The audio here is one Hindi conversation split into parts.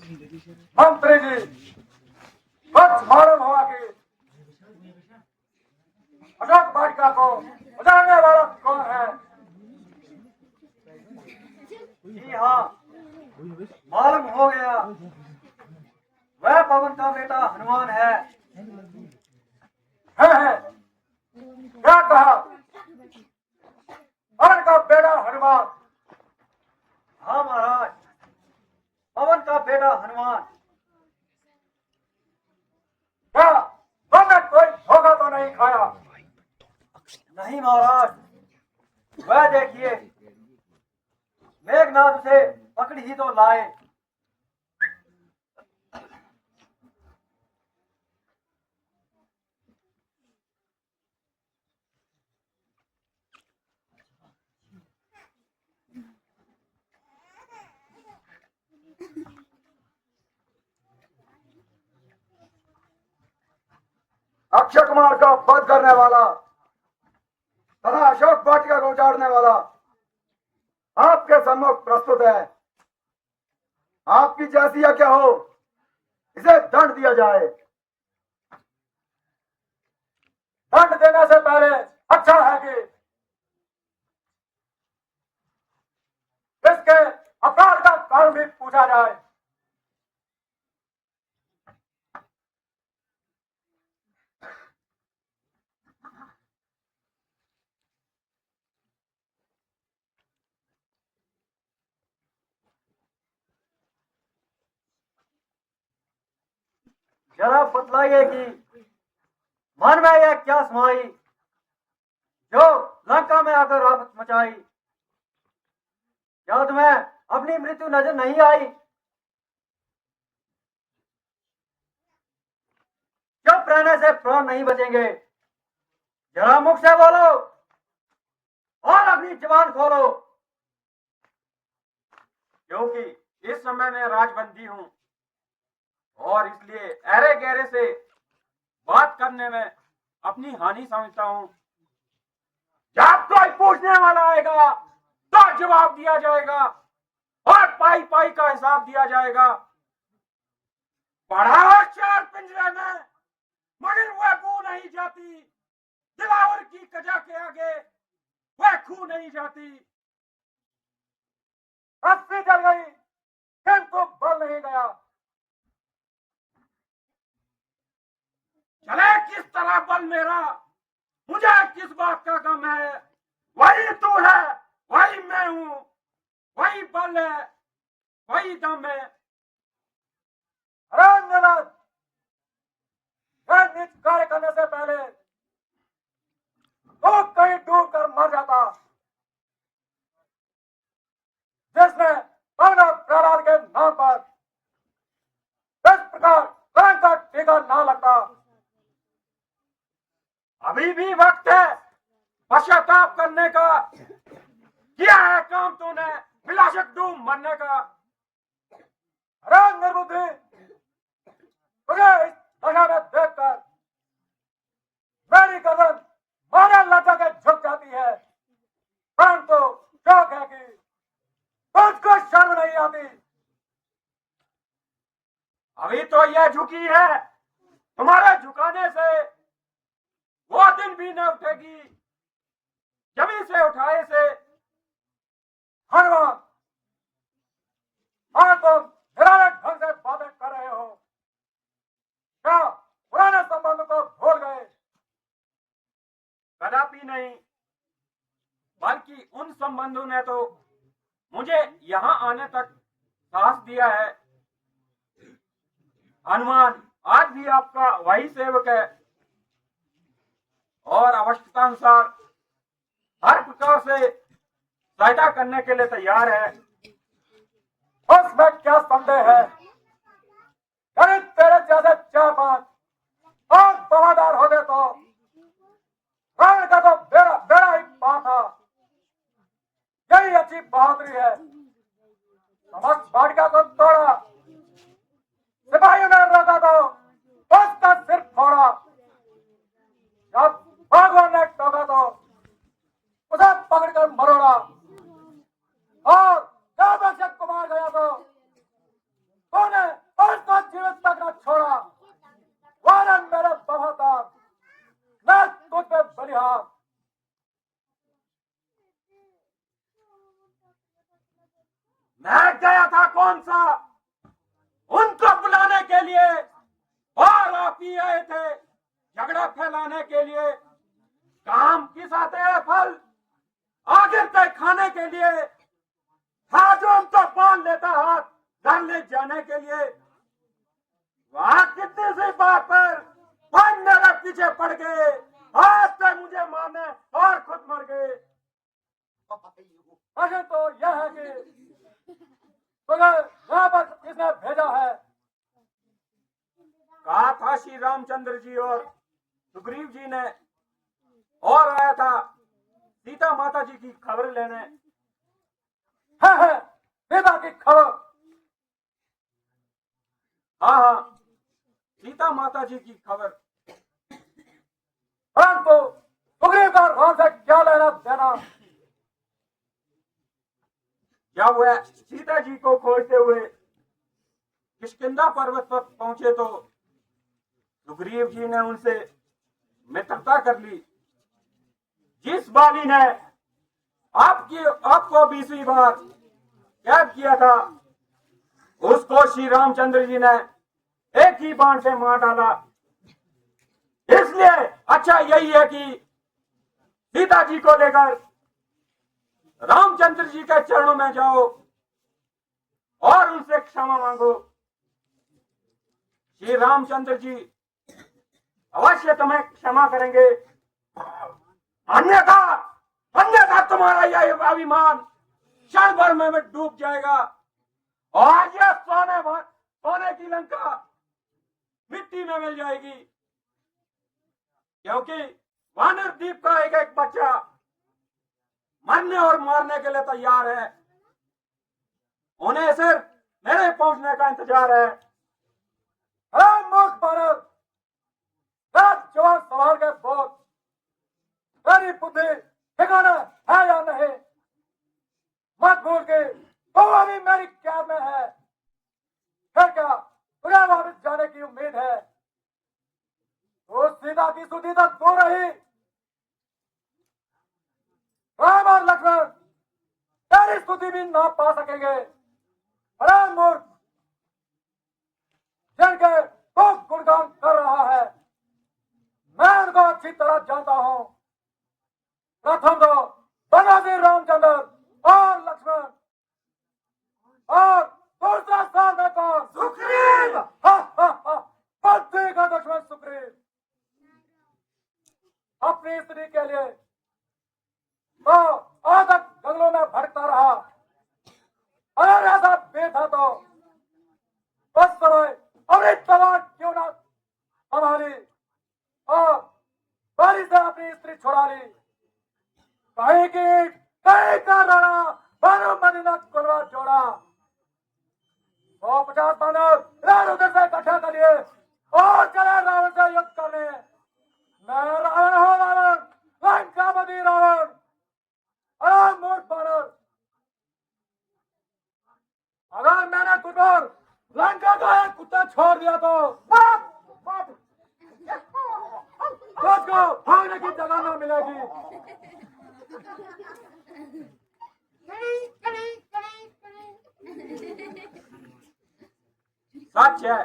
मंत्री जी, कुछ मालूम हुआ कि अशोक वाटिका को बचाने वाला कौन है? जी हाँ, मालूम हो गया। वह पवन का बेटा हनुमान है। है। क्या कहा? पवन का बेटा हनुमान? हाँ महाराज, पवन का बेटा हनुमान। क्या तुमने कोई धोखा तो नहीं खाया? नहीं महाराज, वह देखिए, मेघनाथ उसे पकड़ ही तो लाए। अक्षय कुमार का वध करने वाला तथा अशोक वाटिका को उजाड़ने वाला आपके सम्मुख प्रस्तुत है। आपकी जैसी आज्ञा हो, इसे दंड दिया जाए। दंड देने से पहले अच्छा है कि इसके अपराध का कारण भी पूछा जाए। जरा बतलाइए कि मन में यह क्या समाई जो लंका में आकर आफत मचाई। क्या तुम्हें अपनी मृत्यु नजर नहीं आई? चुप रहने से प्राण नहीं बचेंगे। जरा मुख से बोलो और अपनी जुबान खोलो। क्योंकि इस समय मैं राजबंदी हूं और इसलिए अरे गहरे से बात करने में अपनी हानि समझता हूं। जब कोई पूछने वाला आएगा तो जवाब दिया जाएगा और पाई पाई का हिसाब दिया जाएगा। पड़ा चार पिंजरे में मगर वह बू नहीं जाती, दिलावर की कजा के आगे वह खू नहीं जाती। रस्सी जल गई किंतु बल नहीं गया। चले किस तरह बल मेरा, मुझे किस बात का गम है। वही तू है, वही मैं हूं, वही बल है, वही दम है। रामजनक, नीच कार्य करने से पहले तो कहीं डूब कर मर जाता। जिसने पवना प्रहलाद के नाम पर इस प्रकार प्राण का टीका ना लगता। अभी भी वक्त है पश्चाताप करने का। किया है काम तूने विलासक डूब मरने का। राम निर्बुद्धि, तुझे इस दशा में देखकर मेरी गर्दन मारे लटा के झुक जाती है। परंतु शौक है कि तुझको शर्म नहीं आती। अभी तो यह झुकी है, तुम्हारे झुकाने से वो दिन भी न उठेगी जमी से उठाए से। हनुमान, और तुम निराले ढंग से बातें कर रहे हो। क्या पुराने संबंध को भूल गए? कदापि नहीं, बल्कि उन संबंधों ने तो मुझे यहाँ आने तक साहस दिया है। हनुमान आज भी आपका वही सेवक है और आवश्यकतानुसार हर प्रकार से सहायता करने के लिए तैयार है। उसमें क्या संदेह है? यदि तेरे जैसे 4-5 और वफादार होते तो रावण का तो बेड़ा बेड़ा ही पार था। यही अच्छी बहादुरी है। समस्त वाटिका को तोड़ा, सिपाहियों ने रोका तो उसका सिर फोड़ा। जब भगवान ने टोका तो उसे पकड़कर मरोड़ा। और जब अक्षय कुमार गया तो तूने कौन सा? उनको बुलाने के लिए और आप ही आए थे झगड़ा फैलाने के लिए। काम किस आते हैं फल? आखिर तक खाने के लिए था जो हम तो बांध लेता हाथ घर ले जाने के लिए। वहां कितनी सी बात पर हम मेरे पीछे पड़ गए, आज तक मुझे मारने और खुद मर गए। अगर तो यह है कि तुझे यहाँ पर किसने भेजा है? कहा था श्री रामचंद्र जी और सुग्रीव जी ने, और आया था सीता माता जी की खबर लेने। है सीता की खबर। हाँ हाँ, सीता माता जी की खबर। परंतु सुग्रीव का राम से क्या लेना देना? जब वह सीता जी को खोजते हुए किष्किंधा पर्वत पर पहुंचे तो सुग्रीव जी ने उनसे मित्रता कर ली। जिस बाली ने आपको 20वीं बार कैद किया था, उसको श्री रामचंद्र जी ने एक ही बाण से मार डाला। इसलिए अच्छा यही है कि सीता जी को लेकर रामचंद्र जी के चरणों में जाओ और उनसे क्षमा मांगो। श्री रामचंद्र जी अवश्य तुम्हें क्षमा करेंगे। अन्यथा अन्यथा तुम्हारा यह अभिमान क्षण भर में डूब जाएगा और यह सोने की लंका मिट्टी में मिल जाएगी। क्योंकि वानर द्वीप का एक एक बच्चा मरने और मारने के लिए तैयार है। उन्हें सिर्फ मेरे पहुंचने का इंतजार है। मूर्ख बानर, जवान सवाल के बोल। तेरी बुद्धि ठिकाना है या नहीं? मत भूल के तू अभी मेरी कैद में है। फिर क्या तुझे वापस जाने की उम्मीद है? तो सीता की स्तुति तक दूर रही। राम और लक्ष्मण तेरी स्तुति भी ना पा सकेंगे। अरे मूर्ख, जिनके तू गुणगान कर रहा है, मैं उनको अच्छी तरह जानता हूं। प्रथम तो बनवासी रामचंद्र और लक्ष्मण, और दूसरा स्थान में कौन? सुग्रीव। बुद्धि का दुश्मन सुग्रीव अपनी स्त्री के लिए तो आज तक जंगलों में भटकता रहा। अगर ऐसा बेटा तो उस समय अपनी तलवार क्यों ना संभाली और बारी से अपनी स्त्री छुड़ा ली? कहीं का राणा बानो मदीना कुलवा जोड़ा। 150 बानर इधर उधर से इकट्ठा करिए और चले रावण से युद्ध करने। मैं रावण हूँ, रावण, लंकापति रावण। अरे मूर्ख बानर, अगर मैंने तुझ पर लंका का एक कुत्ता छोड़ दिया तो तुझको भागने की जगह न मिलेगी। सच है,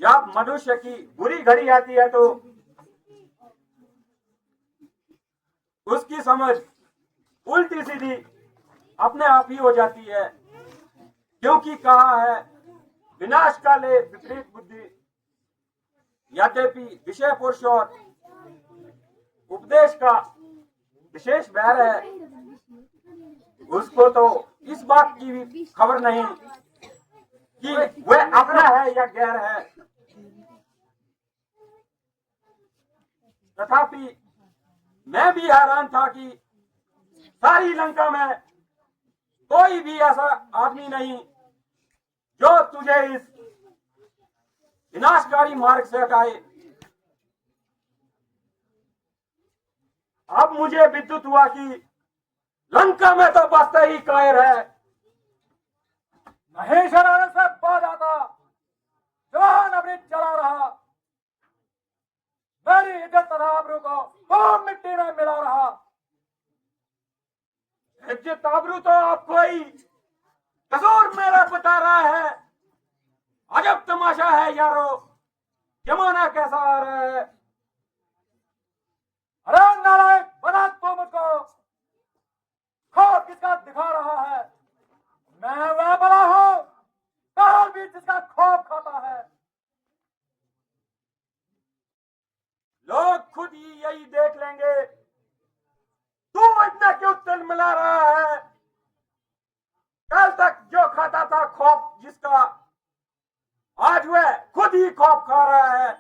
जब मनुष्य की बुरी घड़ी आती है तो उसकी समझ उल्टी सीधी अपने आप ही हो जाती है। क्योंकि कहा है विनाश काले विपरीत बुद्धि। यद्यपि विषय पुरुष और उपदेश का विशेष बैर है, उसको तो इस बात की भी खबर नहीं कि वह अपना है या गैर है। तथापि मैं भी हैरान था कि सारी लंका में कोई भी ऐसा आदमी नहीं जो तुझे इस विनाशकारी मार्ग से हटाए। अब मुझे विद्युत हुआ कि लंका में तो बसते ही कायर है। नहीं शरारत से बाज आता, जवान अपनी चला रहा। मेरी इज्जत तथा आबरू को तो मिट्टी में मिला रहा। इज्जत आबरू तो आपको ही कसूर मेरा बता रहा है। अजब तमाशा है यारो, जमाना कैसा आ रहा है। अरे नालायक, बता तो मुझको खौफ किसका दिखा रहा है। मैं वह बड़ा हूं काल भी जिसका खौफ खाता है। लोग खुद ही यही देख लेंगे। तू इतना क्यों तिल मिला रहा है? कल तक जो खाता था खौफ जिसका, आज वह खुद ही खौफ खा रहा है।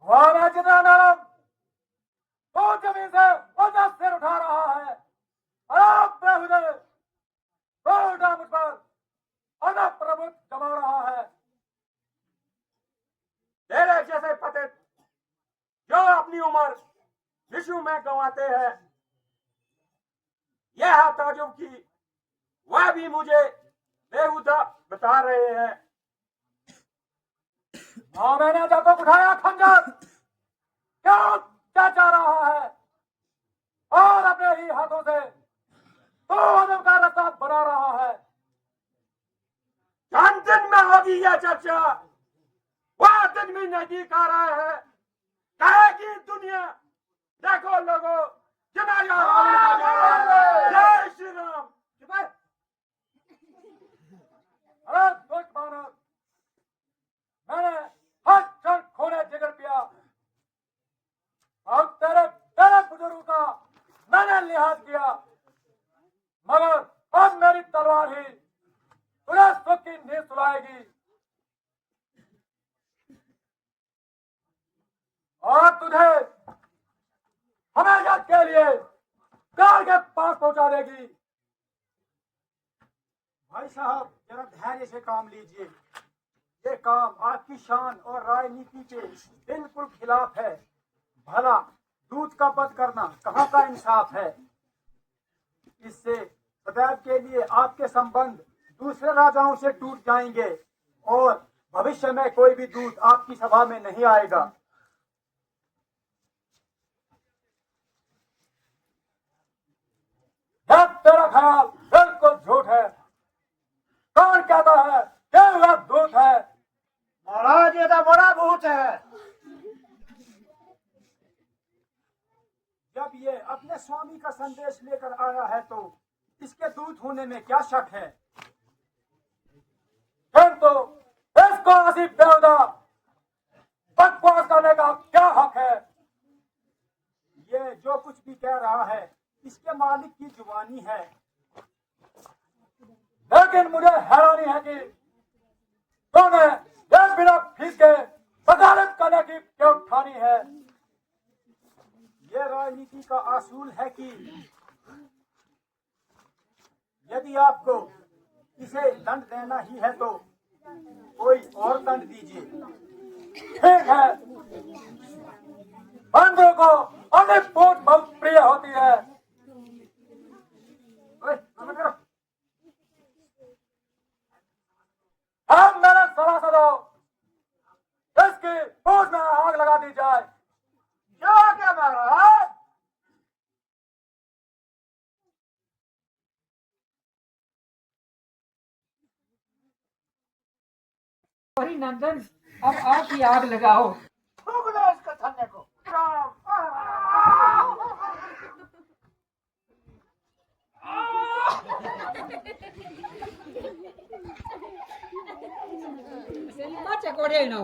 वह मैं जितना नरम तो जमीन से उतना सिर उठा रहा है। अरे बेहुदे, तो उठा मुझ पर अना प्रभुत्व जमा रहा है। तेरे जैसे पतित जो अपनी उम्र विश्व में गंवाते हैं, यह है ताजुब की वह भी मुझे बेहुदा बता रहे हैं। हाँ, मैंने जब तक उठाया खंजर क्या चाह रहा है और अपने ही हाथों से तो आदम का रास्ता बना रहा है। चांद दिन में होगी यह चर्चा, वह दिन भी नजदीक आ रहा है। कहेगी दुनिया, देखो लोगो, जय श्री राम। अरे दुष्ट मानव, मैंने हर क्षण खोने जिगर पिया और तेरे तेरे बुजुर्गों का मैंने लिहाज किया, मगर अब मेरी तलवार ही तुझे सुख की नींद सुलाएगी। और तुझे हमेशा के लिए कार के पास पहुंचा देगी। भाई साहब, जरा धैर्य से काम लीजिए। ये काम आपकी शान और राजनीति के बिल्कुल खिलाफ है। भला दूध का पद करना कहाँ का इंसाफ है। इससे सदैव के लिए आपके संबंध दूसरे राजाओं से टूट जाएंगे और भविष्य में कोई भी दूत आपकी सभा में नहीं आएगा। यह तेरा ख्याल बिल्कुल झूठ है। कौन कहता है कि वह दूत है? महाराज, ये तो बड़ा भूत है। जब ये अपने स्वामी का संदेश लेकर आया है तो इसके दूत होने में क्या शक है। किंतु इसको ऐसी बेहुदा बकवास करने का क्या हक है? ये जो कुछ भी कह रहा है इसके मालिक की जुबानी है। लेकिन मुझे हैरानी है कि तूने एक बिना फीस के वकालत करने की क्यों ठानी है? ये राजनीति का असूल है कि यदि आपको इसे दंड देना ही है तो कोई और दंड दीजिए। ठीक है, बंदरों को अन्य पोट बहुत प्रिय होती है। अब मेरे सभासदों, इसकी पोट में आग लगा दी जाए। क्या महाराज? नंदन, अब आप ही आग लगाओ। थूक दो इसको थन्ने को। चकोड़े ना